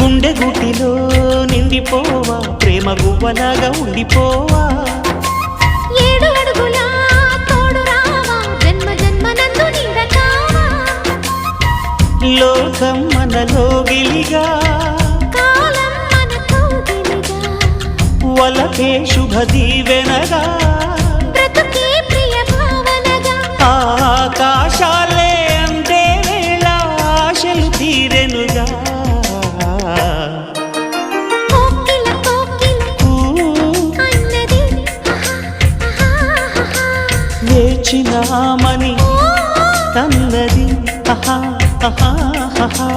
గుండె గుటిలో నిండిపోవా ప్రేమ గువ్వలాగా ఉండిపోవా 7 అడుగుల తోడు రావా జన్మ జన్మనందు నీడ కావా లోకం మనలో గిలిగా కాలం మనతో గిలిగా వలకే శుభ దీవెనగా బ్రతుకే ప్రియ భావనగా ఆకాశాలే అందే వేళ ఆశలు తీరెనుగా కోకిల కోకిల అన్నది వేచినామని తన్నది ఆహా ఆహా ఆహా